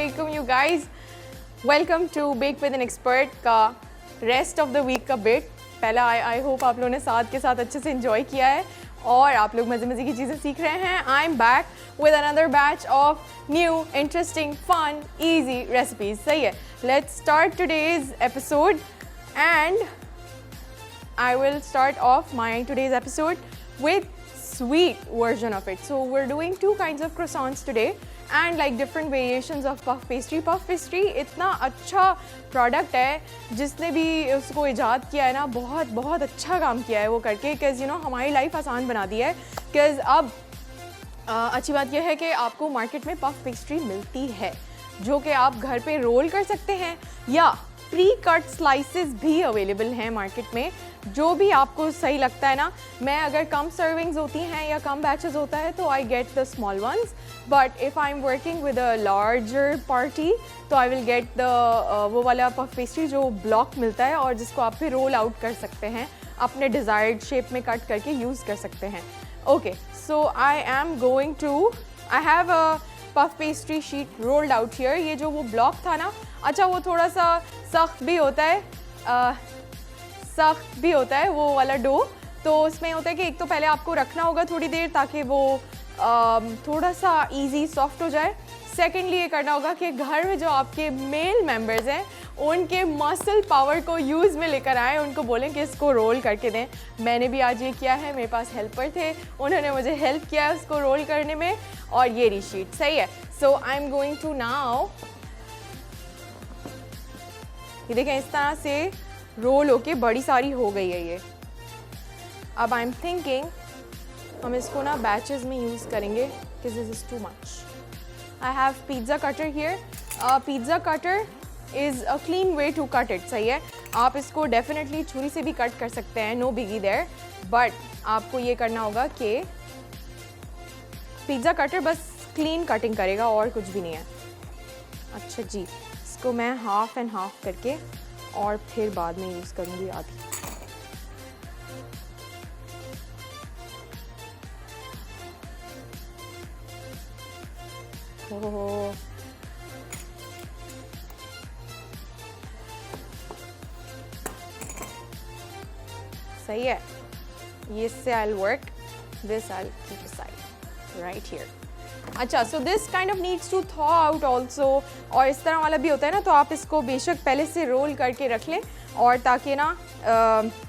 अस्सलामुअलैकुम you guys, welcome to bake with an expert का rest of the week का bit. पहला I hope आप लोगों ने साथ के साथ अच्छे से एंजॉय किया है और आप लोग मज़े मज़े की चीज़ें सीख रहे हैं। I am back with another batch of new interesting fun easy recipes. सही है, let's start today's episode and I will start off my today's episode with sweet version of it. So we're doing two kinds of croissants today and like different variations of puff pastry. Puff pastry इतना अच्छा product है, जिसने भी उसको इजाद किया है ना बहुत बहुत अच्छा काम किया है वो करके, because you know हमारी लाइफ आसान बना दी है। because अब अच्छी बात यह है कि आपको मार्केट में पफ पेस्ट्री मिलती है जो कि आप घर पे रोल कर सकते हैं या प्री कट स्लाइसेस भी अवेलेबल हैं मार्केट में, जो भी आपको सही लगता है ना। मैं अगर कम सर्विंग्स होती हैं या कम बैचेस होता है तो I get the small once, but if I am working with a larger party तो आई विल गेट द वो वाला पफ पेस्ट्री जो ब्लॉक मिलता है और जिसको आप फिर रोल आउट कर सकते हैं, अपने डिज़ायर्ड शेप में कट करके यूज़ कर सकते हैं। Okay, so I am going to, I have a puff pastry sheet rolled out here. ये जो वो ब्लॉक था ना, अच्छा वो थोड़ा सा सख्त भी होता है, सख्त भी होता है वो वाला डो। तो उसमें होता है कि एक तो पहले आपको रखना होगा थोड़ी देर ताकि वो थोड़ा सा इजी सॉफ्ट हो जाए। सेकेंडली ये करना होगा कि घर में जो आपके मेल मेंबर्स हैं उनके मसल पावर को यूज़ में लेकर आएँ, उनको बोलें कि इसको रोल करके दें। मैंने भी आज ये किया है, मेरे पास हेल्पर थे, उन्होंने मुझे हेल्प किया है उसको रोल करने में। और ये रही शीट, सही है। So I am going to now, ये देखें इस तरह से रोल होके बड़ी सारी हो गई है ये। अब आई एम थिंकिंग हम इसको ना बैचेस में यूज़ करेंगे because this is too much. I have pizza cutter here. Pizza cutter is a clean way to cut it. सही है, आप इसको डेफिनेटली छुरी से भी कट कर सकते हैं, नो बिगी देयर, बट आपको ये करना होगा कि पिज़्ज़ा कटर बस क्लीन कटिंग करेगा और कुछ भी नहीं है। अच्छा जी, इसको मैं हाफ एंड हाफ करके और फिर बाद में यूज़ करूँगी आधी। ओह सही है, ये से I will work this, I will keep aside right here. अच्छा, so this kind of needs to thaw out also, और इस तरह वाला भी होता है ना, तो आप इसको बेशक पहले से रोल करके रख लें और ताकि ना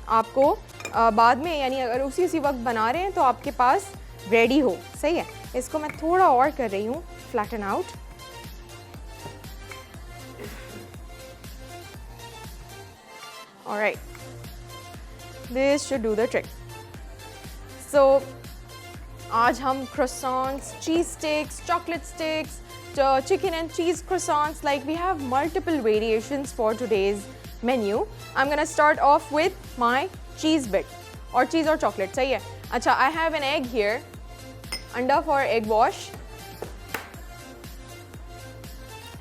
आपको बाद में, यानी अगर उसी वक्त बना रहे हैं तो आपके पास रेडी हो। सही है, इसको मैं थोड़ा और कर रही हूँ flatten out. Alright, this should do the trick. So आज हम croissants, cheese sticks, chocolate sticks, chicken and cheese croissants, like we have multiple variations for today's menu. I'm gonna start off with my cheese bit, और cheese और chocolate, सही है। अच्छा, I have an egg here, अंडा for egg wash।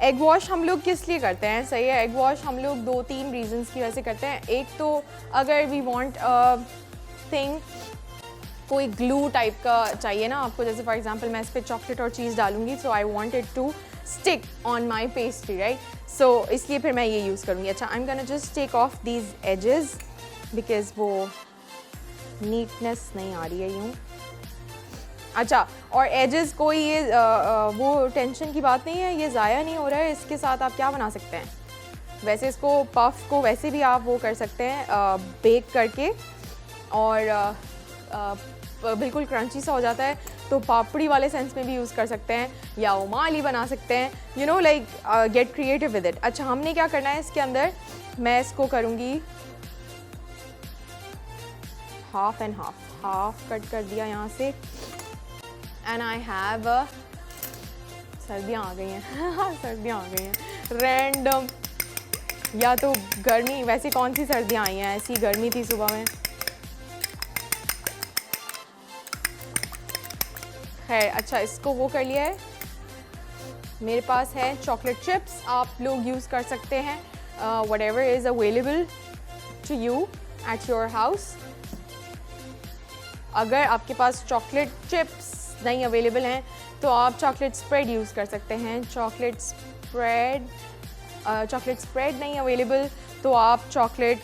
Egg wash हम लोग किस लिए करते हैं? सही है, एग वॉश हम लोग 2-3 रीजंस की वजह से करते हैं। एक तो अगर वी वांट थिंग, कोई ग्लू टाइप का चाहिए ना आपको, जैसे फॉर एग्जांपल मैं इस पर चॉकलेट और चीज़ डालूंगी, so I want it to stick on my pastry, right? So इसलिए फिर मैं ये यूज़ करूँगी। अच्छा, I am gonna just take off these edges because वो नीटनेस नहीं आ रही है यूँ। अच्छा, और एजेस कोई ये वो टेंशन की बात नहीं है, ये ज़ाया नहीं हो रहा है। इसके साथ आप क्या बना सकते हैं? वैसे इसको पफ को वैसे भी आप वो कर सकते हैं बेक करके, और बिल्कुल क्रंची सा हो जाता है, तो पापड़ी वाले सेंस में भी यूज़ कर सकते हैं या उमाली बना सकते हैं, you know, like get creative with it. अच्छा, हमने क्या करना है इसके अंदर, मैं इसको करूँगी half and half, half cut कर दिया यहाँ से, एंड आई हैव, सर्दियाँ आ गई हैं सर्दियाँ आ गई हैं, रैंडम, या तो गर्मी, वैसे कौन सी सर्दियाँ आई हैं, ऐसी गर्मी थी सुबह में। खैर, अच्छा, इसको वो कर लिया है। मेरे पास है चॉकलेट चिप्स, आप लोग यूज़ कर सकते हैं whatever is available to you at your house। अगर आपके पास चॉकलेट चिप्स नहीं अवेलेबल हैं तो आप चॉकलेट स्प्रेड यूज़ कर सकते हैं। चॉकलेट स्प्रेड नहीं अवेलेबल तो आप चॉकलेट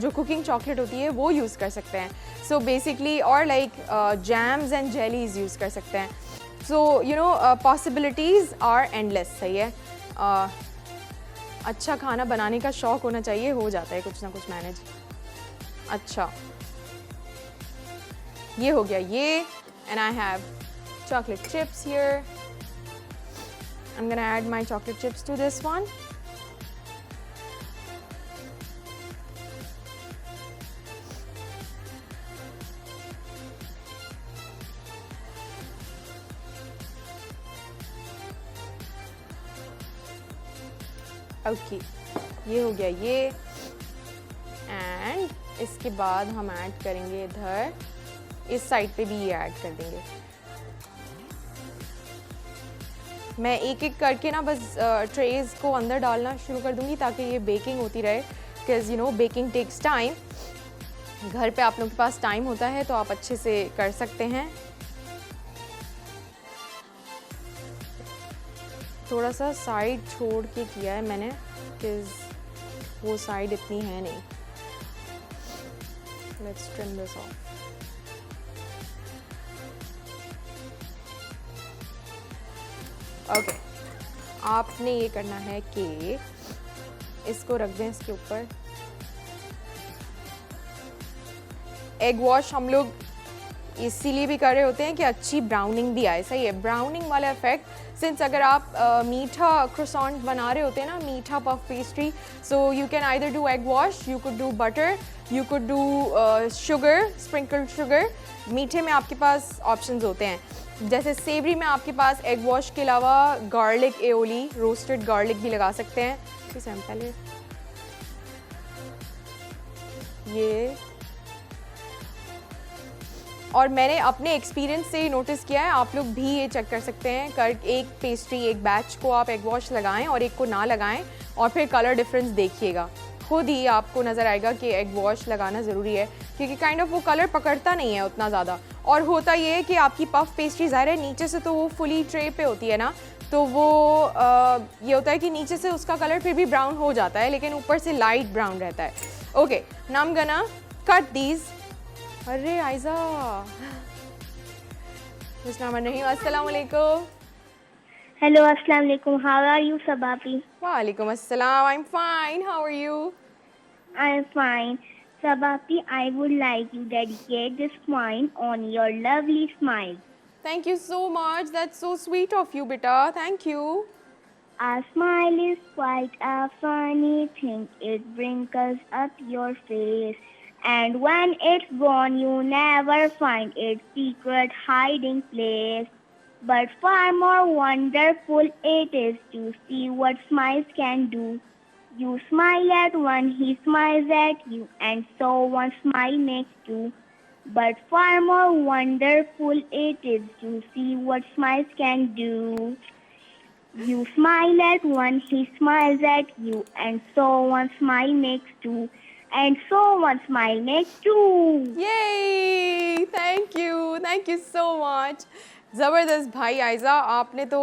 जो कुकिंग चॉकलेट होती है वो यूज़ कर सकते हैं. सो बेसिकली और like jams and jellies use कर सकते हैं. So you know possibilities are endless. सही है. अच्छा खाना बनाने का शौक़ होना चाहिए, हो जाता है कुछ ना कुछ मैनेज. अच्छा ये हो गया ये. And I have chocolate chips here. I'm gonna add my chocolate chips to this one. Okay, ये हो गया ये. एंड इसके बाद हम ऐड करेंगे इधर, इस साइड पे भी ये ऐड कर देंगे. मैं एक एक करके ना बस ट्रेज़ को अंदर डालना शुरू कर दूंगी ताकि ये बेकिंग होती रहे. Because you know baking takes time. घर पे आप लोगों के पास टाइम होता है तो आप अच्छे से कर सकते हैं. थोड़ा सा साइड छोड़ के किया है मैंने बिकॉज़ वो साइड इतनी है नहीं. Let's trim this of. Okay, आपने ये करना है कि इसको रख दें इसके ऊपर. एग वॉश हम लोग इसीलिए भी कर रहे होते हैं कि अच्छी ब्राउनिंग भी आए. सही है. ब्राउनिंग वाला इफेक्ट सिंस अगर आप मीठा क्रोसॉन्ट बना रहे होते हैं ना, मीठा puff pastry, so you can either do egg wash, you could do butter, you could do sugar, sprinkled sugar. मीठे में आपके पास ऑप्शंस होते हैं. जैसे सेवरी में आपके पास एग वॉश के अलावा गार्लिक एओली, रोस्टेड गार्लिक भी लगा सकते हैं. ठीक है. पहले ये, और मैंने अपने एक्सपीरियंस से ही नोटिस किया है, आप लोग भी ये चेक कर सकते हैं. एक पेस्ट्री, एक बैच को आप एग वॉश लगाएं और एक को ना लगाएं और फिर कलर डिफरेंस देखिएगा. खुद ही आपको नज़र आएगा कि एग वॉश लगाना ज़रूरी है क्योंकि काइंड ऑफ वो कलर पकड़ता नहीं है उतना ज़्यादा. और होता ये है कि आपकी पफ पेस्ट्री ज़ाहिर है नीचे से तो वो फुली ट्रे पे होती है ना, तो वो ये होता है कि नीचे से उसका कलर फिर भी ब्राउन हो जाता है लेकिन ऊपर से लाइट ब्राउन रहता है. Okay, now I am gonna cut these. अरे आयजा, अस्सलाम वालेकुम. Hello, Assalamu alaikum. How are you, Sabapi? Walaikum assalam. I'm fine. How are you? I am fine. Sabapi, I would like to dedicate this poem on your lovely smile. Thank you so much. That's so sweet of you, beta. Thank you. A smile is quite a funny thing. It wrinkles up your face. And when it's gone, you never find its secret hiding place. But far more wonderful it is to see what smiles can do. You smile at one, he smiles at you, and so one smile makes two. But far more wonderful it is to see what smiles can do. You smile at one, he smiles at you, and so one smile makes two. And so one smile makes two. Yay! Thank you so much. ज़बरदस्त भाई आयजा, आपने तो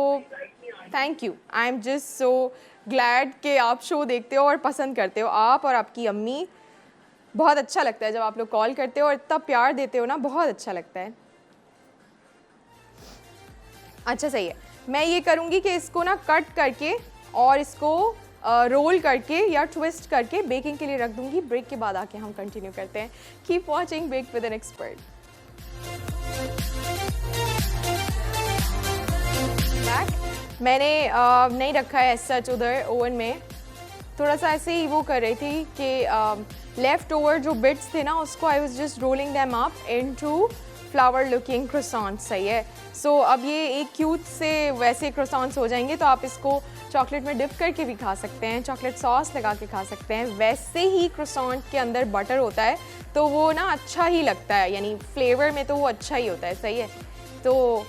thank you. I am just so glad कि आप show देखते हो और पसंद करते हो. आप और आपकी अम्मी, बहुत अच्छा लगता है जब आप लोग कॉल करते हो और इतना प्यार देते हो ना, बहुत अच्छा लगता है. अच्छा सही है. मैं ये करूँगी कि इसको ना कट करके और इसको रोल करके या ट्विस्ट करके बेकिंग के लिए रख दूँगी. ब्रेक के बाद आके हम कंटिन्यू करते हैं. Keep watching bake with an expert. मैंने नहीं रखा है सच उधर ओवन में. थोड़ा सा ऐसे ही वो कर रही थी कि लेफ़्ट ओवर जो बिट्स थे ना उसको I was just rolling them up into flower looking croissants. सही है. सो अब ये एक क्यूट से वैसे क्रोसॉन्ट्स हो जाएंगे तो आप इसको चॉकलेट में डिप करके भी खा सकते हैं, चॉकलेट सॉस लगा के खा सकते हैं. वैसे ही क्रोसॉन्ट के अंदर बटर होता है तो वो ना अच्छा ही लगता है, यानी फ्लेवर में तो वो अच्छा ही होता है. सही है. तो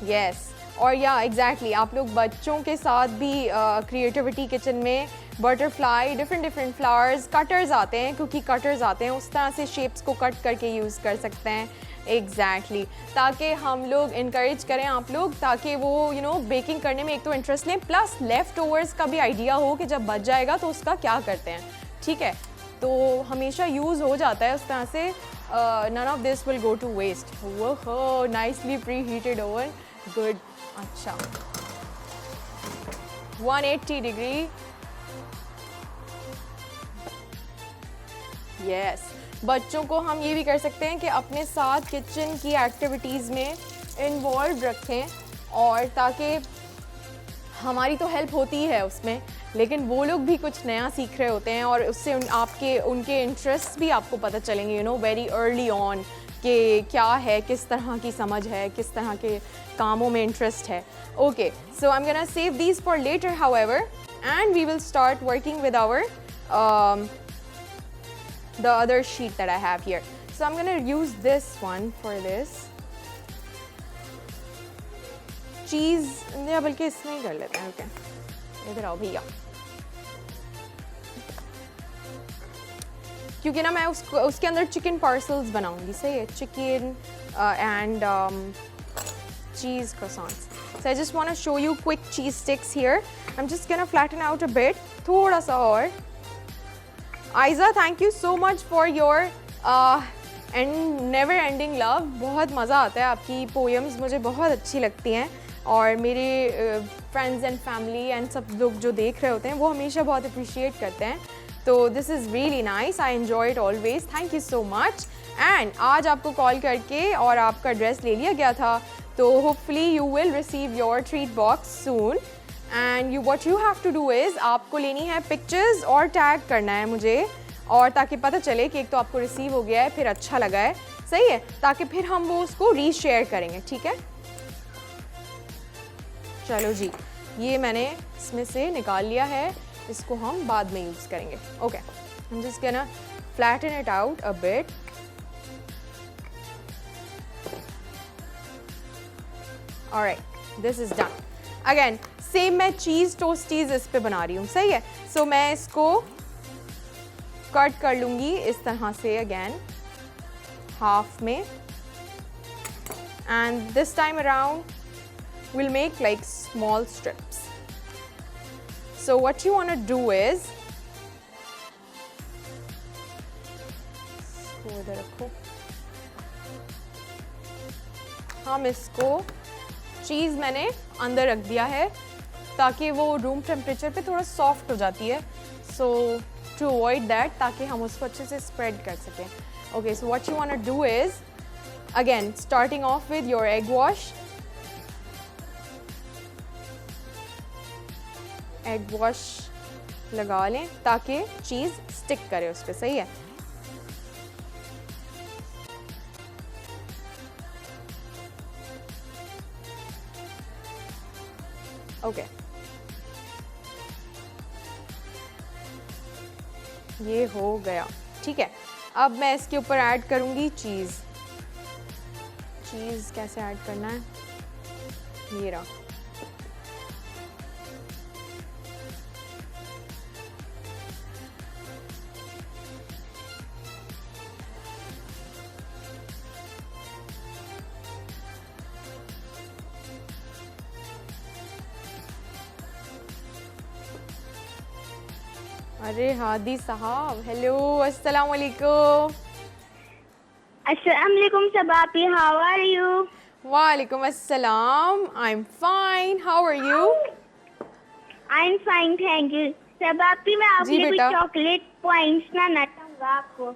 यस और या एग्जैक्टली आप लोग बच्चों के साथ भी क्रिएटिविटी किचन में बटरफ्लाई, डिफरेंट फ्लावर्स, कटर्स आते हैं, क्योंकि कटर्स आते हैं, उस तरह से शेप्स को कट करके यूज़ कर सकते हैं. एग्जैक्टली ताकि हम लोग इनकरेज करें आप लोग, ताकि वो बेकिंग करने में एक तो इंटरेस्ट लें, प्लस लेफ़्ट ओवर्स का भी आइडिया हो कि जब बच जाएगा तो उसका क्या करते हैं, ठीक है। तो हमेशा यूज़ हो जाता है उस तरह से, none of this will go to waste. वो nicely preheated oven, good. अच्छा 180 डिग्री, यस। बच्चों को हम ये भी कर सकते हैं कि अपने साथ किचन की एक्टिविटीज़ में इन्वॉल्व रखें, और ताकि हमारी तो हेल्प होती है उसमें, लेकिन वो लोग भी कुछ नया सीख रहे होते हैं, और उससे उनके इंटरेस्ट भी आपको पता चलेंगे वेरी अर्ली ऑन कि क्या है, किस तरह की समझ है, किस तरह के कामों में इंटरेस्ट है। Okay, so I am gonna save these for later however, and we will start working with our the other sheet that I have here. So I'm going to use this one for this. Cheese, या बल्कि इसमें ही कर लेते हैं। Okay, इधर आओ भैया, क्योंकि ना मैं उसके अंदर चिकन पार्सल्स बनाऊंगी, सही है, chicken and cheese croissants. So I just want to show you quick cheese sticks here. I'm just going to flatten out a bit, थोड़ा सा और। Aiza, thank you so much for your and never ending love. बहुत मज़ा आता है, आपकी poems मुझे बहुत अच्छी लगती हैं, और मेरे फ्रेंड्स एंड फैमिली एंड सब लोग जो देख रहे होते हैं वो हमेशा बहुत अप्रिशिएट करते हैं। तो this is really nice, I enjoy it always, thank you so much. And आज आपको कॉल करके और आपका एड्रेस ले लिया गया था, तो hopefully you will receive your treat box soon. And what you have to do is, आपको लेनी है पिक्चर्स और टैग करना है मुझे, और ताकि पता चले कि एक तो आपको रिसीव हो गया है, फिर अच्छा लगा है, सही है, ताकि फिर हम वो उसको रीशेयर करेंगे, ठीक है। चलो जी, ये मैंने इसमें से निकाल लिया है, इसको हम बाद में यूज़ करेंगे। Okay, I am just gonna flatten it out a bit. Alright, this is done. Again same मैं चीज़ टोस्टीज इस पे बना रही हूँ, सही है। सो मैं इसको कट कर लूँगी इस तरह से, अगेन हाफ में, and this time around we'll make like small strips. So what you want to do is, इसको इधर रखो, हम इसको चीज़ मैंने अंदर रख दिया है ताकि वो रूम टेम्परेचर पे थोड़ा सॉफ्ट हो जाती है, सो टू अवॉइड दैट, ताकि हम उसको अच्छे से स्प्रेड कर सकें। Okay, so what you want to do is, again starting off with your egg wash, egg wash लगा लें ताकि चीज़ स्टिक करे उस पर, सही है। ओके, ये हो गया, ठीक है। अब मैं इसके ऊपर ऐड करूंगी चीज़। चीज़ कैसे ऐड करना है, ये रहा। अरे हादी साहब, हेलो, अस्सलाम वालेकुम। अस्सलाम वालेकुम सबापी, हाउ आर यू? वालेकुम अस्सलाम, I am fine, how are you? I am fine, thank you. सबापी, मैं आपके लिए कुछ चॉकलेट पॉइंट्स ना चाहूँगा आपको।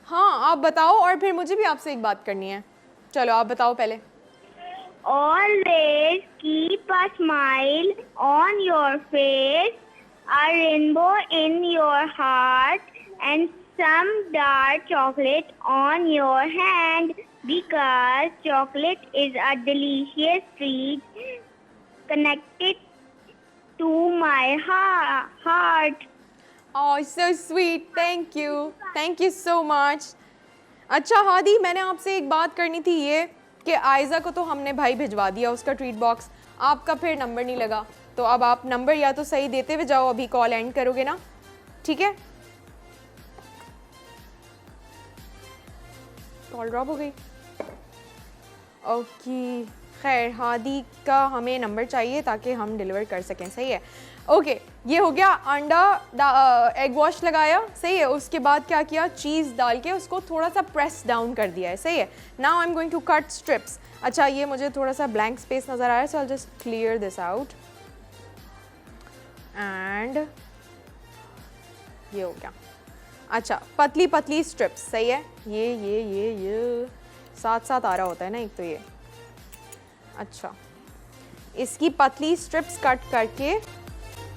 हाँ, आप बताओ, और फिर मुझे भी आपसे एक बात करनी है। चलो आप बताओ पहले। Always keep a smile on your face, a rainbow in your heart, and some dark chocolate on your hand, because chocolate is a delicious treat connected to my heart. Oh, so sweet, thank you so much. अच्छा हादी, मैंने आपसे एक बात करनी थी, ये कि आयज़ा को तो हमने भाई भिजवा दिया उसका ट्रीट बॉक्स, आपका फिर नंबर नहीं लगा, तो अब आप नंबर या तो सही देते हुए जाओ, अभी कॉल एंड करोगे ना, ठीक है। कॉल ड्रॉप हो गई। ओके, खैर हादी का हमें नंबर चाहिए ताकि हम डिलीवर कर सकें, सही है। ओके, ये हो गया अंडा, एग वॉश लगाया, सही है। उसके बाद क्या किया, चीज़ डाल के उसको थोड़ा सा प्रेस डाउन कर दिया है, सही है। Now I am going to cut strips. अच्छा, ये मुझे थोड़ा सा ब्लैंक स्पेस नज़र आ रहा है, so I just clear this out and ये हो गया। अच्छा, पतली पतली स्ट्रिप्स, सही है। ये साथ साथ आ रहा होता है ना एक तो ये। अच्छा, इसकी पतली स्ट्रिप्स कट करके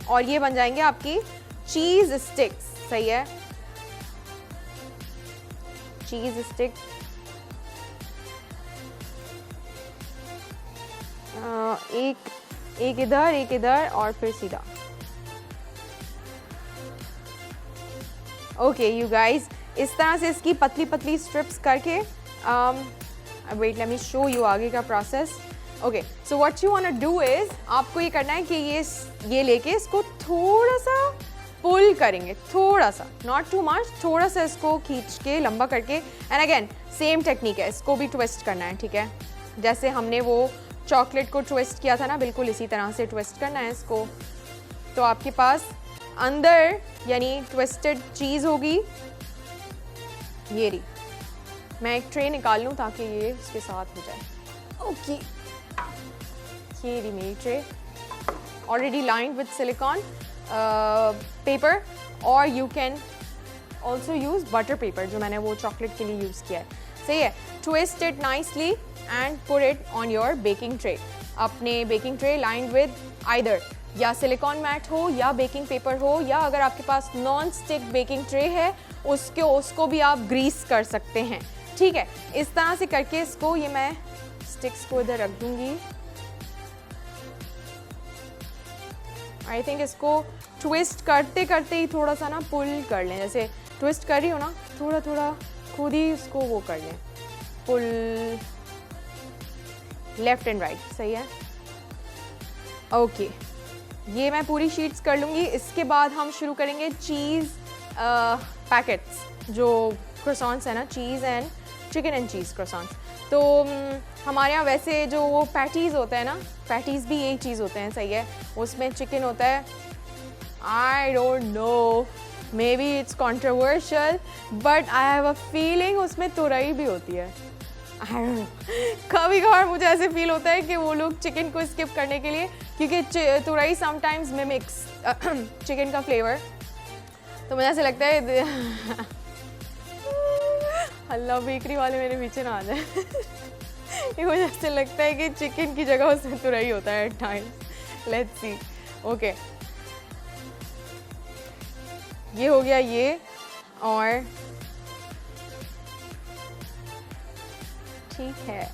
और ये बन जाएंगे आपकी चीज़ स्टिक्स, सही है। चीज़ स्टिक एक इधर और फिर सीधा। ओके यू गाइज, इस तरह से इसकी पतली पतली स्ट्रिप्स करके wait let me show you आगे का process. Okay, so what you want to do is, आपको ये करना है कि ये लेके इसको थोड़ा सा पुल करेंगे, थोड़ा सा, नॉट टू मच, थोड़ा सा इसको खींच के लंबा करके। एंड अगेन सेम टेक्निक है, इसको भी ट्विस्ट करना है, ठीक है। जैसे हमने वो चॉकलेट को ट्विस्ट किया था ना, बिल्कुल इसी तरह से ट्विस्ट करना है इसको। तो आपके पास अंदर यानी ट्विस्टेड चीज़ होगी, ये रही। मैं एक ट्रे निकाल लूँ ताकि ये उसके साथ हो जाए। ओके, ये रही मेरी tray, already lined with silicone paper, और you can also use butter paper, जो मैंने वो चॉकलेट के लिए यूज़ किया है, सही है। Twist it nicely and put it on your baking tray. अपने baking tray lined with either या सिलिकॉन मैट हो या बेकिंग पेपर हो, या अगर आपके पास नॉन स्टिक बेकिंग ट्रे है उसको भी आप ग्रीस कर सकते हैं, ठीक है। इस तरह से करके इसको, ये मैं स्टिक्स को इधर रख दूंगी। आई थिंक इसको ट्विस्ट करते करते ही थोड़ा सा ना पुल कर लें, जैसे ट्विस्ट कर रही हो ना, थोड़ा थोड़ा खुद ही इसको वो कर लें, पुल लेफ्ट एंड राइट, सही है। ओके, ये मैं पूरी शीट्स कर लूँगी। इसके बाद हम शुरू करेंगे चीज़ पैकेट्स, जो क्रोसॉन्स है ना, cheese and chicken and cheese croissants. तो हमारे यहाँ वैसे जो वो पैटीज़ होता है ना, पैटीज़ भी यही चीज़ होते हैं, सही है। उसमें चिकन होता है। I don't know, may be it's controversial, but I have a feeling उसमें तुरई भी होती है। कभी कभार मुझे ऐसे फील होता है कि वो लोग चिकन को स्किप करने के लिए, क्योंकि तुरई समटाइम्स मिमिक्स चिकन का फ्लेवर, तो मुझे ऐसे लगता है अल्लाह बेकरी वाले मेरे पीछे ना आ जाए। ये मुझे ऐसे लगता है कि चिकन की जगह उसमें तुरई होता है at times. Let's see. Okay, ये हो गया ये, और ठीक है,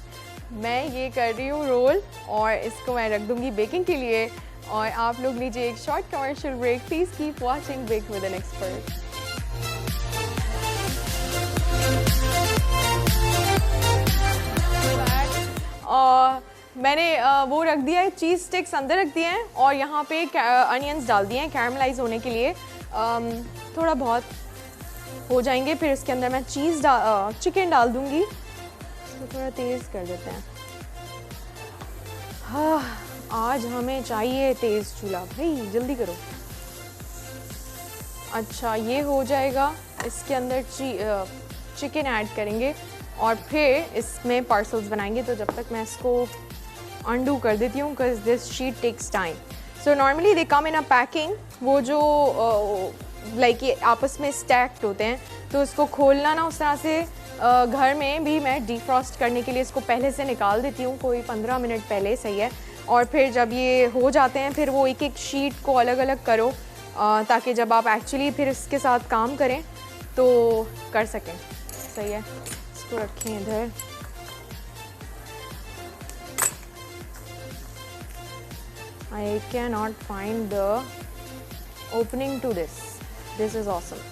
मैं ये कर रही हूँ रोल, और इसको मैं रख दूँगी बेकिंग के लिए। और आप लोग लीजिए एक short commercial break. Please keep watching bake with an expert. मैंने वो रख दिया है, चीज़ स्टिक्स अंदर रख दिए हैं, और यहाँ पे अनियंस डाल दिए हैं कैरमलाइज होने के लिए। थोड़ा बहुत हो जाएंगे, फिर इसके अंदर मैं चिकन डाल दूँगी। तो थोड़ा तेज़ कर देते हैं। हाँ, आज हमें चाहिए तेज़ चूल्हा, भाई जल्दी करो। अच्छा, ये हो जाएगा, इसके अंदर चिकन ऐड करेंगे और फिर इसमें पार्सल्स बनाएंगे। तो जब तक मैं इसको अनडू कर देती हूँ, because this sheet takes time. So normally they come in a packing, वो जो लाइक ये आपस में स्टैक्ड होते हैं, तो इसको खोलना ना उस तरह से। घर में भी मैं डिफ्रॉस्ट करने के लिए इसको पहले से निकाल देती हूँ, कोई 15 मिनट पहले, सही है। और फिर जब ये हो जाते हैं, फिर वो एक एक शीट को अलग अलग करो, ताकि जब आप एक्चुअली फिर इसके साथ काम करें तो कर सकें, सही है। इसको रखें इधर। I cannot find the opening to this. This is awesome.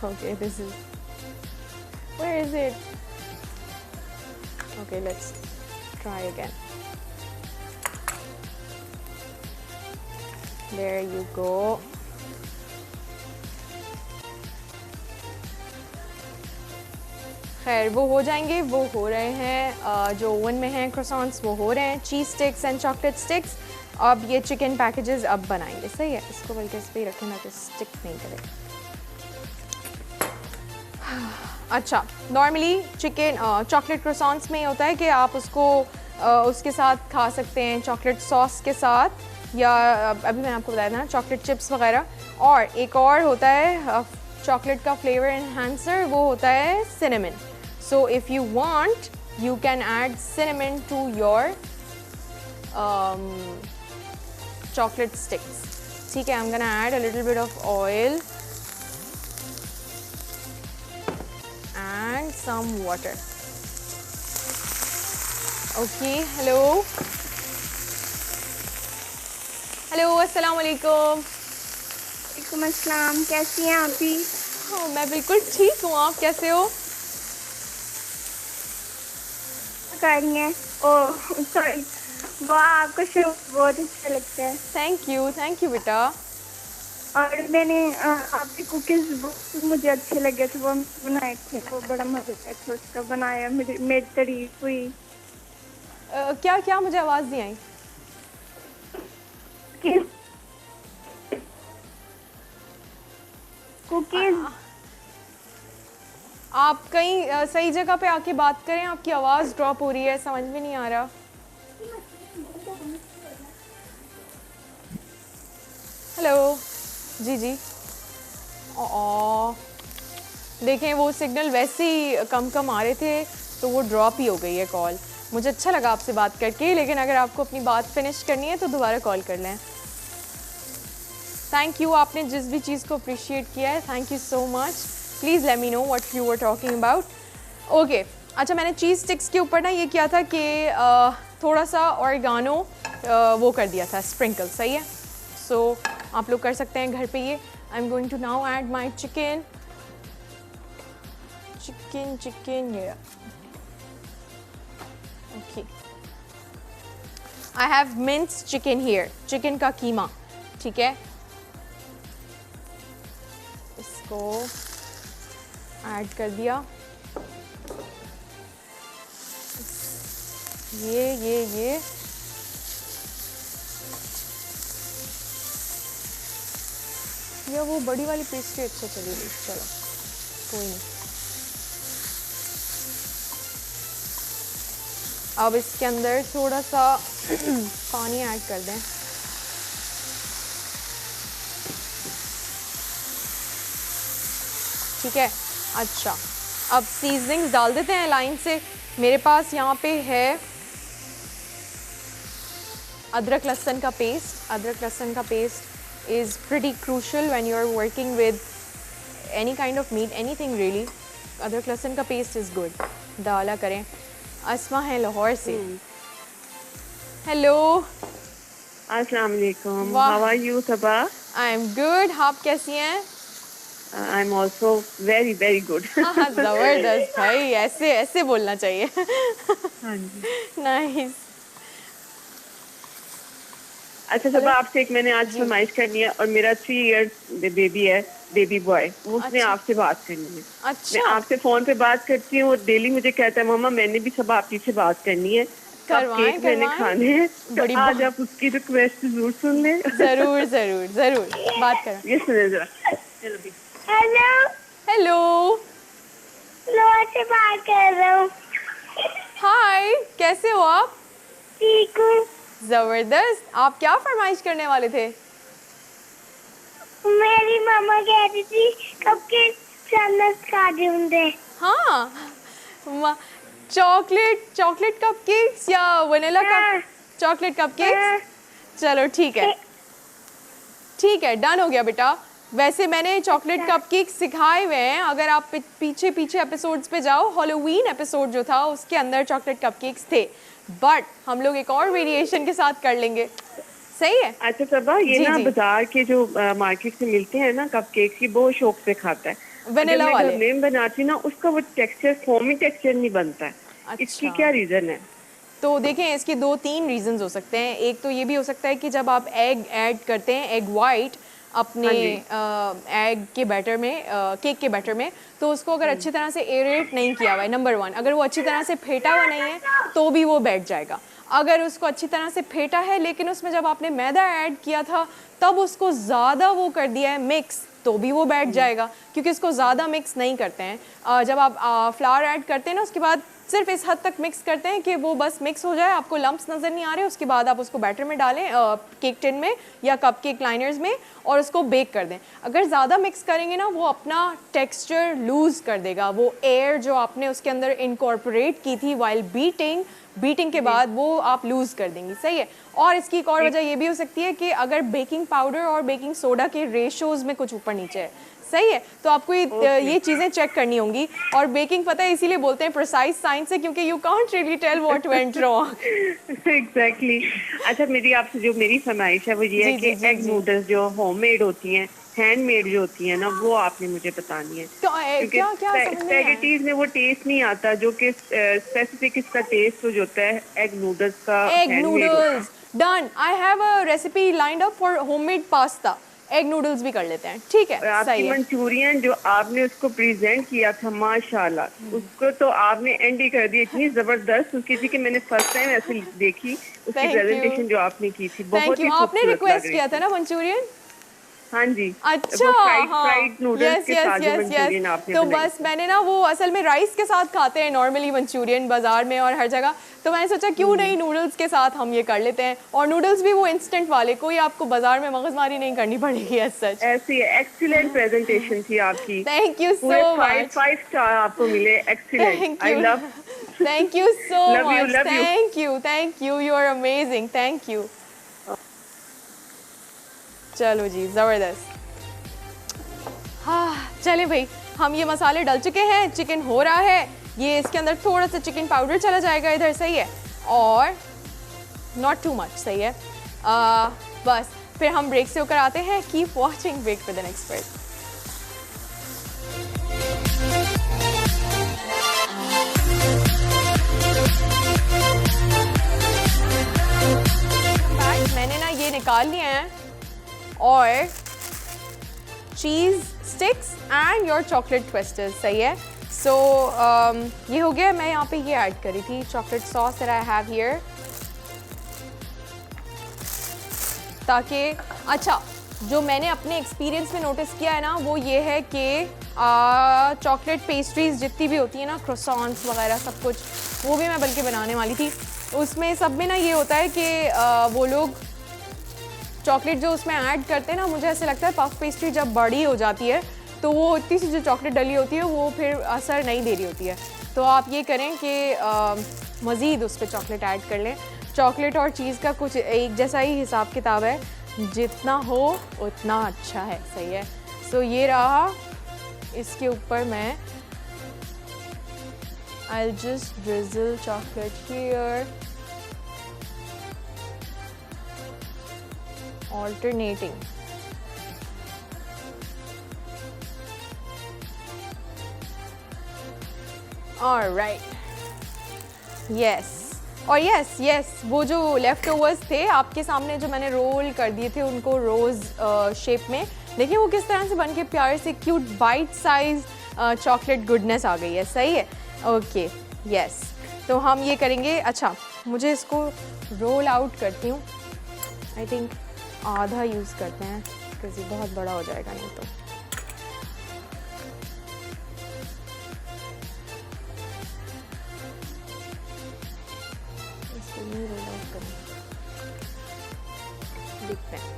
Okay, this is, where is it? Okay, let's try again. There you go. खैर वो हो जाएंगे, वो हो रहे हैं। जो ओवन में हैं croissants वो हो रहे हैं, चीज़ स्टिक्स एंड चॉकलेट स्टिक्स। अब ये चिकन पैकेजेस अब बनाएंगे, सही है। इसको बल्कि इस पर ही रखें ताकि स्टिक नहीं करे। अच्छा, नॉर्मली चिकन चॉकलेट croissants में होता है कि आप उसको उसके साथ खा सकते हैं चॉकलेट सॉस के साथ, या अभी मैंने आपको बताया था ना चॉकलेट चिप्स वगैरह। और एक और होता है चॉकलेट का फ्लेवर एनहांसर, वो होता है cinnamon. So if you want, you can add cinnamon to your chocolate sticks. ठीक है, I'm gonna add a little bit of oil and some water. Okay, hello. Hello, अस्सलाम वालेकुम। वालेकुम अस्सलाम, कैसी हैं आप भी? हाँ, मैं बिल्कुल ठीक हूँ, आप कैसे हो? कर रही हैं? ओह सॉरी, वो आपका शो बहुत अच्छा लगता है। थैंक यू बेटा। और मैंने आपकी कुकीज़ मुझे अच्छे लगे थे, वो बनाए थे, वो बड़ा मज़े थे उसका बनाया, मेरी तारीफ हुई। क्या क्या मुझे आवाज़ नहीं आई। कुकीज़ आप कहीं सही जगह पे आके बात करें, आपकी आवाज़ ड्रॉप हो रही है, समझ में नहीं आ रहा। हेलो, जी जी। देखें वो सिग्नल वैसे ही कम आ रहे थे तो वो ड्रॉप ही हो गई है कॉल। मुझे अच्छा लगा आपसे बात करके, लेकिन अगर आपको अपनी बात फिनिश करनी है तो दोबारा कॉल कर लें। थैंक यू, आपने जिस भी चीज़ को अप्रिशिएट किया है, thank you so much. Please let me know what you were talking about. Okay, अच्छा, मैंने चीज़ स्टिक्स के ऊपर ना ये किया था कि थोड़ा सा ऑरिगानो वो कर दिया था, स्प्रिंकल, सही है। सो आप लोग कर सकते हैं घर पे ये। I am going to now add my chicken ये। Okay, I have minced chicken here, chicken का कीमा, ठीक है। इसको ऐड कर दिया। ये वो बड़ी वाली पेस्ट्री अच्छा चली गई, चलो कोई नहीं। अब इसके अंदर थोड़ा सा पानी ऐड कर दें। ठीक है, अच्छा, अब सीजनिंग्स डाल देते हैं लाइन से। मेरे पास यहाँ पे है अदरक लहसुन का पेस्ट। अदरक लहसुन का paste is pretty crucial when you are working with any kind of meat, anything really. अदरक लहसुन का पेस्ट इज़ गुड, डाला करें। अस्मा है लाहौर से। हेलो, अस्सलाम वालेकुम। वाह। How are you Saba? I am good, आप कैसी हैं? I am also very very good. हाँ, ज़बरदस्त भाई, ऐसे ऐसे बोलना चाहिए। हाँ जी। नाइस। अच्छा सबा, आपसे एक मैंने आज फरमाइश करनी है, और मेरा 3 इयर्स बेबी है, बेबी बॉय, उसने अच्छा। आपसे बात करनी है। मैं अच्छा, आपसे फोन पे बात करती हूँ, डेली मुझे कहता है मम्मा मैंने भी सब आपकी से बात करनी है, करवाएं, केक मैंने करवाएं। खाने हैं, बड़ी तो आज आप उसकी रिक्वेस्ट जरूर सुन लें। ज़रूर ज़रूर ज़रूर बात करें। ये सुने जरा। चलो भी। हेलो, हेलो, लोहा से बात कर रहा हूँ। हाय, कैसे हो आप? ठीक हूँ। ज़बरदस्त। आप क्या फरमाइश करने वाले थे? मेरी मामा कह रही थी कपकेक जन्नत खा दूँगे। हाँ, चॉकलेट कपकेक्स या वनीला हाँ। Cup chocolate cupcakes? चलो ठीक है, डन हो गया बेटा। वैसे मैंने चॉकलेट कपकेक सिखाए हुए हैं, अगर आप पीछे एपिसोड्स पे जाओ, हैलोवीन एपिसोड जो था उसके अंदर चॉकलेट कपकेक्स थे, बट हम लोग एक और वेरिएशन के साथ कर लेंगे, सही है? अच्छा सबा, ये जी, ना जी। बाजार के जो मार्केट से मिलते हैं ना कपकेक्स, की बहुत शौक से खाता है। वनीला जब मैं वाले। घर में बनाती ना, उसका वो टेक्सचर, फोमी टेक्सचर नहीं बनता है। इसकी अच्छा। क्या रीजन है? तो देखें, इसके 2-3 रीजंस हो सकते हैं। एक तो ये भी हो सकता है कि जब आप एग ऐड करते हैं, एग वाइट, अपने एग के बैटर में, केक के बैटर में, तो उसको अगर अच्छी तरह से एरेट नहीं किया हुआ है, नंबर 1, अगर वो अच्छी तरह से फेंटा हुआ नहीं है तो भी वो बैठ जाएगा। अगर उसको अच्छी तरह से फेंटा है लेकिन उसमें जब आपने मैदा ऐड किया था तब उसको ज़्यादा वो कर दिया है मिक्स, तो भी वो बैठ जाएगा, क्योंकि इसको ज़्यादा मिक्स नहीं करते हैं। जब आप फ्लावर ऐड करते हैं ना, उसके बाद सिर्फ इस हद तक मिक्स करते हैं कि वो बस मिक्स हो जाए, आपको लम्प्स नज़र नहीं आ रहे, उसके बाद आप उसको बैटर में डालें, केक टिन में या कप केक लाइनर्स में, और उसको बेक कर दें। अगर ज़्यादा मिक्स करेंगे ना, वो अपना टेक्सचर लूज़ कर देगा, वो एयर जो आपने उसके अंदर इनकॉर्पोरेट की थी वाइल बीटिंग के बाद वो आप लूज़ कर देंगी, सही है। और इसकी एक और वजह ये भी हो सकती है कि अगर बेकिंग पाउडर और बेकिंग सोडा के रेशोज़ में कुछ ऊपर नीचे है, सही है, तो आपको ये चीज़ें चेक करनी होंगी। और बेकिंग पता है इसीलिए बोलते हैं प्रिसाइज साइंस है, क्योंकि you can't really tell what went wrong. Exactly. अच्छा, मेरी आपसे जो मेरी फरमाइश है वो ये है कि एग नूडल्स जो होममेड होती हैं, हैंडमेड जो होती है ना, वो आपने मुझे बतानी है, क्योंकि स्पैगेटीज में वो टेस्ट नहीं आता जो कि स्पेसिफिक इसका टेस्ट जो होता है एग नूडल्स का। Egg noodles done, I have a recipe lined up for homemade pasta, egg noodles भी कर लेते हैं, ठीक है। आपकी मंचूरियन जो आपने उसको प्रेजेंट किया था, माशाल्लाह, उसको तो आपने एंड ही कर दी, इतनी जबरदस्त उसकी थी कि मैंने फर्स्ट टाइम ऐसे देखी उसकी प्रेजेंटेशन जो आपने की थी, बहुत ही आपने रिक्वेस्ट किया था ना मंचूरियन। हाँ जी, अच्छा, फ्राइड नूडल्स के साथ जो मंचूरियन आपने तो बनाई। बस मैंने ना वो असल में राइस के साथ खाते हैं नॉर्मली मंचूरियन बाजार में और हर जगह, तो मैंने सोचा क्यों नहीं नूडल्स के साथ हम ये कर लेते हैं, और नूडल्स भी वो इंस्टेंट वाले, कोई आपको बाजार में मगजमारी नहीं करनी पड़ेगी एज सच। ऐसी एक्सीलेंट प्रेजेंटेशन थी आपकी, thank you so much, 5 star आपको मिले, excellent, I love, thank you so much, thank you, you are amazing, thank you. चलो जी, ज़बरदस्त। हाँ चले भाई, हम ये मसाले डल चुके हैं, चिकन हो रहा है, ये इसके अंदर थोड़ा सा चिकन पाउडर चला जाएगा इधर, सही है, और नॉट टू मच, सही है। बस फिर हम ब्रेक से होकर आते हैं। Keep watching bake with an expert. मैंने ना ये निकाल लिया है, और cheese sticks and your chocolate twisters, सही है। सो ये हो गया। मैं यहाँ पे ये ऐड करी थी chocolate sauce that I have here, ताकि अच्छा जो मैंने अपने एक्सपीरियंस में नोटिस किया है ना, वो ये है कि चॉकलेट पेस्ट्रीज जितनी भी होती है ना, क्रोसॉन्स वगैरह सब कुछ, वो भी मैं बल्कि बनाने वाली थी। उसमें सब में ना ये होता है कि वो लोग चॉकलेट जो उसमें ऐड करते हैं ना, मुझे ऐसे लगता है पफ पेस्ट्री जब बड़ी हो जाती है तो वो इतनी सी जो चॉकलेट डली होती है वो फिर असर नहीं दे रही होती है। तो आप ये करें कि मज़ीद उस पर चॉकलेट ऐड कर लें। चॉकलेट और चीज़ का कुछ एक जैसा ही हिसाब किताब है, जितना हो उतना अच्छा है, सही है। सो ये रहा, इसके ऊपर मैं I'll just drizzle chocolate here, alternating. All right. Yes. और yes, वो जो लेफ्ट ओवर्स थे आपके सामने जो मैंने रोल कर दिए थे उनको रोज़ शेप में, देखिए वो किस तरह से बन के प्यारे से cute bite size chocolate goodness आ गई है, सही है। ओके, यस, तो हम ये करेंगे। अच्छा, मुझे इसको रोल आउट करती हूँ, आई थिंक आधा यूज़ करते हैं बिकॉज़ ये बहुत बड़ा हो जाएगा नहीं तो। इसको नहीं रोल आउट करें, देखते हैं।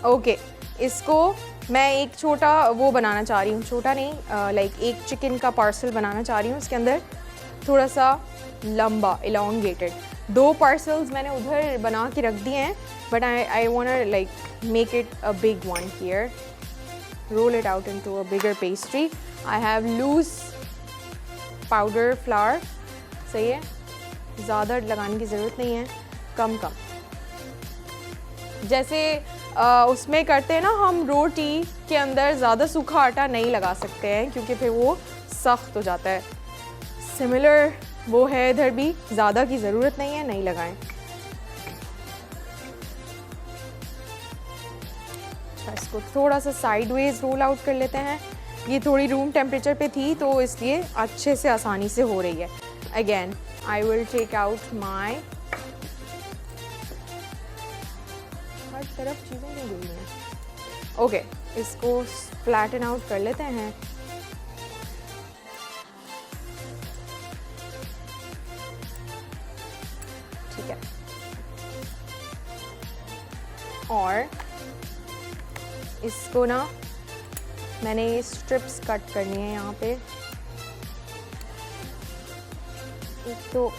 ओके, इसको मैं एक छोटा वो बनाना चाह रही हूँ, छोटा नहीं, लाइक एक चिकन का पार्सल बनाना चाह रही हूँ। इसके अंदर थोड़ा सा लंबा इलोंगेटेड 2 पार्सल्स मैंने उधर बना के रख दिए हैं, but I want like make it a big one here, roll it out into a bigger pastry. I have loose powder flour, सही है, ज़्यादा लगाने की ज़रूरत नहीं है, कम कम। जैसे उसमें करते हैं ना हम, रोटी के अंदर ज़्यादा सूखा आटा नहीं लगा सकते हैं क्योंकि फिर वो सख्त हो जाता है। सिमिलर वो है इधर भी, ज़्यादा की ज़रूरत नहीं है, नहीं लगाएं। अच्छा, इसको थोड़ा सा साइडवेज रोल आउट कर लेते हैं। ये थोड़ी रूम टेम्परेचर पे थी तो इसलिए अच्छे से आसानी से हो रही है। Again I will take out my, हर तरफ चीज़ें नहीं गिरी हैं। ओके, इसको फ्लैटन आउट कर लेते हैं। ठीक है, और इसको ना मैंने ये स्ट्रिप्स कट करनी है यहाँ पे। एक तो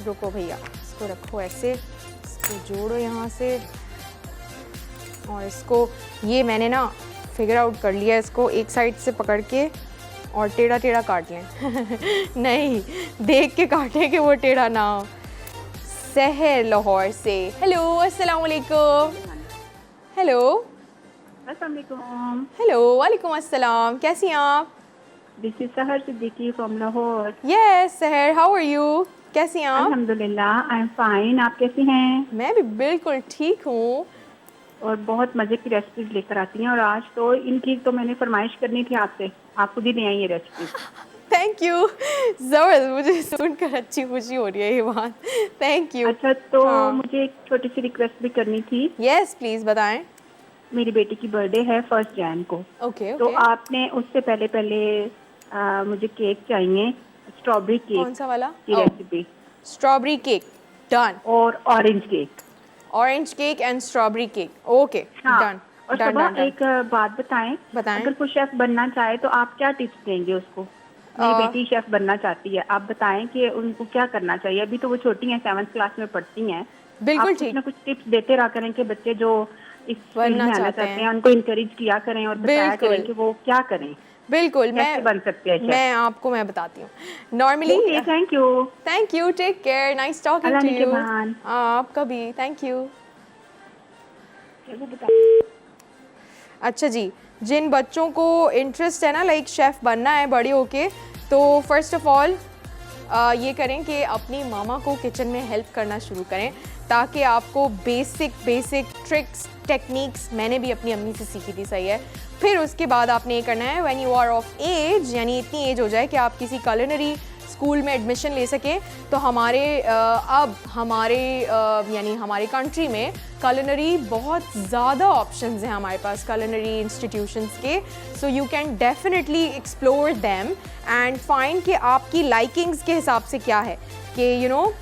रुको भैया, इसको रखो ऐसे, इसको जोड़ो यहाँ से, और इसको ये मैंने ना फिगर आउट कर लिया, इसको एक साइड से पकड़ के और टेढ़ा टेढ़ा काट लें। नहीं, देख के काटें कि वो टेढ़ा ना हो। सहर लाहौर से, हेलो, अस्सलाम वालेकुम। हेलो, हेलो, वालेकुम अस्सलाम, कैसी हैं आप? दिस इज सहर सिद्दीकी फ्रॉम लाहौर। यस सहर, हाउ आर यू? कैसी हैं आप? अल्हम्दुलिल्लाह, आई एम फाइन। आप कैसी हैं? मैं भी बिल्कुल ठीक हूँ। और बहुत मज़े की रेसिपीज लेकर आती हैं, और आज तो इनकी तो मैंने फरमाइश करनी थी आपसे, आप खुद ही ले आई ये रेसिपी। थैंक यू, ज़बरदस्त, मुझे सुनकर अच्छी खुशी हो रही है ये बात, थैंक यू। अच्छा, तो हाँ। मुझे एक छोटी सी रिक्वेस्ट भी करनी थी। यस प्लीज़ बताएं। मेरी बेटी की बर्थडे है 1 जनवरी को। ओके, तो आपने उससे पहले मुझे केक चाहिए, स्ट्रॉबेरी केक। कौन सा वाला? की रेसिपी। Strawberry cake, done. और orange cake. Orange cake and strawberry cake, okay, done. और सुबह एक बात बताएं, अगर कोई शेफ बनना चाहे तो आप क्या टिप्स देंगे उसको? मेरी बेटी शेफ बनना चाहती है, आप बताएं कि उनको क्या करना चाहिए। अभी तो वो छोटी हैं, 7th क्लास में पढ़ती हैं। बिल्कुल ठीक। कुछ ना कुछ टिप्स देते रहा करें कि बच्चे जो इस फील्ड में आना चाहते हैं उनको इंकरेज किया करें और बताया करें कि वो क्या करें। बिल्कुल, मैं बन सकते हैं। मैं बताती हूँ। Normally, thank you, take care, nice talking to you. आपका भी, थैंक यू। अच्छा जी, जिन बच्चों को इंटरेस्ट है ना लाइक शेफ़ बनना है बड़ी होके, तो फर्स्ट ऑफ ऑल ये करें कि अपनी मामा को किचन में हेल्प करना शुरू करें, ताकि आपको बेसिक ट्रिक्स टेक्निक्स, मैंने भी अपनी अम्मी से सीखी थी, सही है। फिर उसके बाद आपने ये करना है, when you are of age, यानी इतनी एज हो जाए कि आप किसी culinary स्कूल में एडमिशन ले सकें, तो अब हमारे यानी हमारे कंट्री में culinary बहुत ज़्यादा ऑप्शंस हैं हमारे पास culinary इंस्टीट्यूशंस के। So you can definitely explore them and find कि आपकी लाइकिंग्स के हिसाब से क्या है, कि यू नो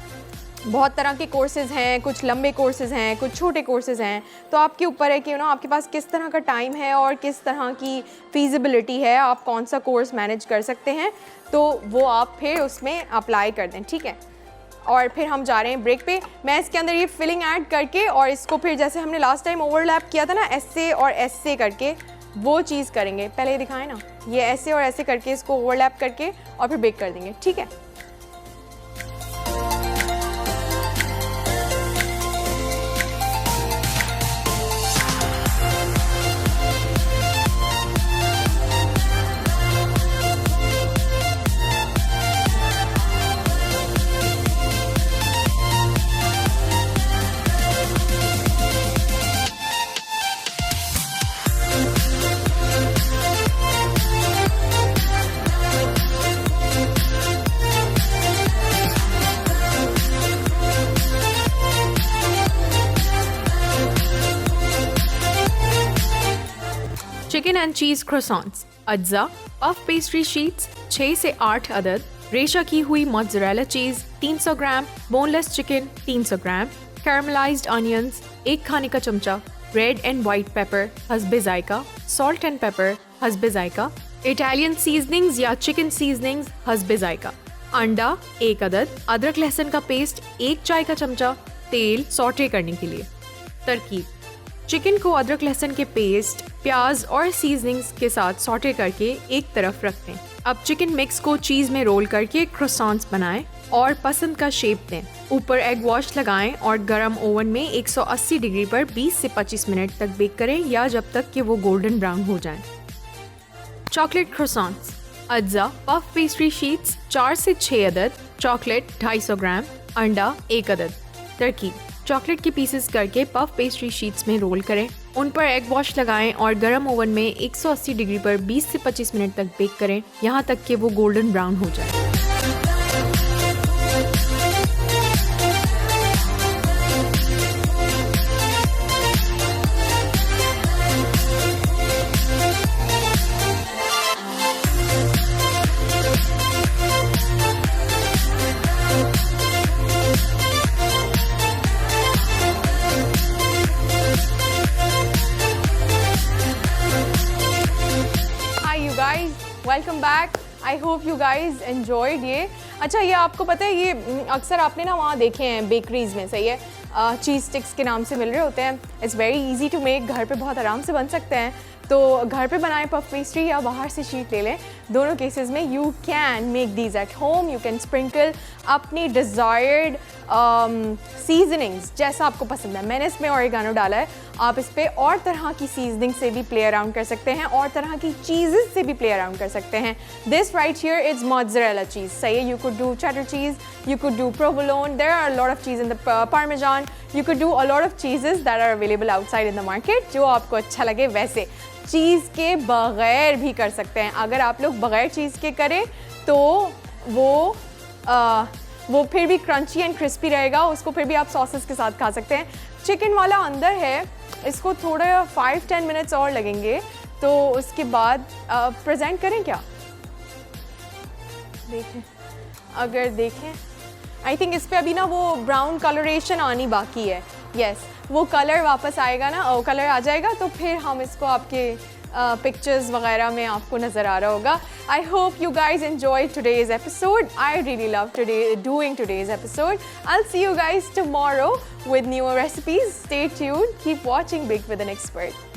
बहुत तरह के कोर्सेज़ हैं, कुछ लंबे कोर्सेज़ हैं, कुछ छोटे कोर्सेज़ हैं, तो आपके ऊपर है कि यू नो आपके पास किस तरह का टाइम है और किस तरह की फीजिबिलिटी है, आप कौन सा कोर्स मैनेज कर सकते हैं, तो वो आप फिर उसमें अप्लाई कर दें, ठीक है। और फिर हम जा रहे हैं ब्रेक पे। मैं इसके अंदर ये फिलिंग ऐड करके और इसको फिर जैसे हमने लास्ट टाइम ओवरलैप किया था ना, ऐसे और ऐसे करके, वो चीज़ करेंगे। पहले ये दिखाएं ना, ये ऐसे और ऐसे करके इसको ओवरलैप करके और फिर बेक कर देंगे, ठीक है। चिकन एंड चीज क्रोसॉन्स, अज्जा, पफ पेस्ट्री शीट्स 6 से 8 अदद, रेशा की हुई mozzarella cheese 300 gram, boneless chicken 300 gram, caramelised onions 1 खाने का चमचा, रेड एंड वाइट पेपर हस्बे जायका, सॉल्ट एंड पेपर हस्बे जायका, इटालियन सीजनिंग्स या चिकन सीजनिंग्स हस्बे जायका, अंडा 1 अदद, अदरक लहसुन का पेस्ट 1 चाय का चमचा, तेल सॉटे करने के लिए। तरकीब: चिकन को अदरक लहसुन के पेस्ट, प्याज और सीजनिंग्स के साथ सॉटे करके एक तरफ रख दें। अब चिकन मिक्स को चीज़ में रोल करके क्रोसॉन्स बनाएं और पसंद का शेप दें। ऊपर एग वॉश लगाएं और गरम ओवन में 180 डिग्री पर 20 से 25 मिनट तक बेक करें, या जब तक कि वो गोल्डन ब्राउन हो जाएं। चॉकलेट क्रोसॉन्स: अज्जा पफ पेस्ट्री शीट्स 4 से 6 अदद, चॉकलेट 250 ग्राम, अंडा 1 अदद। तरकीब: चॉकलेट के पीसेस करके पफ पेस्ट्री शीट्स में रोल करें, उन पर एग वॉश लगाएं और गरम ओवन में 180 डिग्री पर 20 से 25 मिनट तक बेक करें, यहाँ तक कि वो गोल्डन ब्राउन हो जाए। Welcome back. I hope you guys enjoyed ये। अच्छा, ये आपको पता है, ये अक्सर आपने ना वहाँ देखे हैं बेकरीज़ में, सही है, चीज़ स्टिक्स के नाम से मिल रहे होते हैं। It's very easy to make, घर पे बहुत आराम से बन सकते हैं। तो घर पे बनाएं पफ पेस्ट्री या बाहर से शीट ले लें, दोनों केसेस में you can make these at home. You can sprinkle अपनी डिज़ायर्ड सीजनिंग्स जैसा आपको पसंद है। मैंने इसमें ऑरिगानो डाला है, आप इस पर और तरह की सीजनिंग से भी प्ले अराउंड कर सकते हैं और तरह की चीज़ेस से भी प्ले अराउंड कर सकते हैं। This right here is mozzarella cheese, सही है। You could do cheddar cheese, you could do provolone, there are a lot of cheese in the parmesan, you could do a lot of cheeses that are available outside in the market, जो आपको अच्छा लगे वैसे। चीज़ के बग़ैर भी कर सकते हैं। अगर आप लोग बग़ैर चीज़ के करें तो वो फिर भी क्रंची एंड क्रिस्पी रहेगा, उसको फिर भी आप सॉसेस के साथ खा सकते हैं। चिकन वाला अंदर है, इसको थोड़ा 5-10 मिनट्स और लगेंगे, तो उसके बाद प्रेजेंट करें क्या, देखें। अगर देखें, आई थिंक इस पे अभी ना वो ब्राउन कलरेशन आनी बाकी है। यस, वो कलर वापस आएगा ना, वो कलर आ जाएगा तो फिर हम इसको आपके पिक्चर्स वगैरह में आपको नज़र आ रहा होगा। I hope you guys enjoy today's episode. I really love doing today's episode. I'll see you guys tomorrow with newer recipes. Stay tuned. Keep watching Bake with an Expert.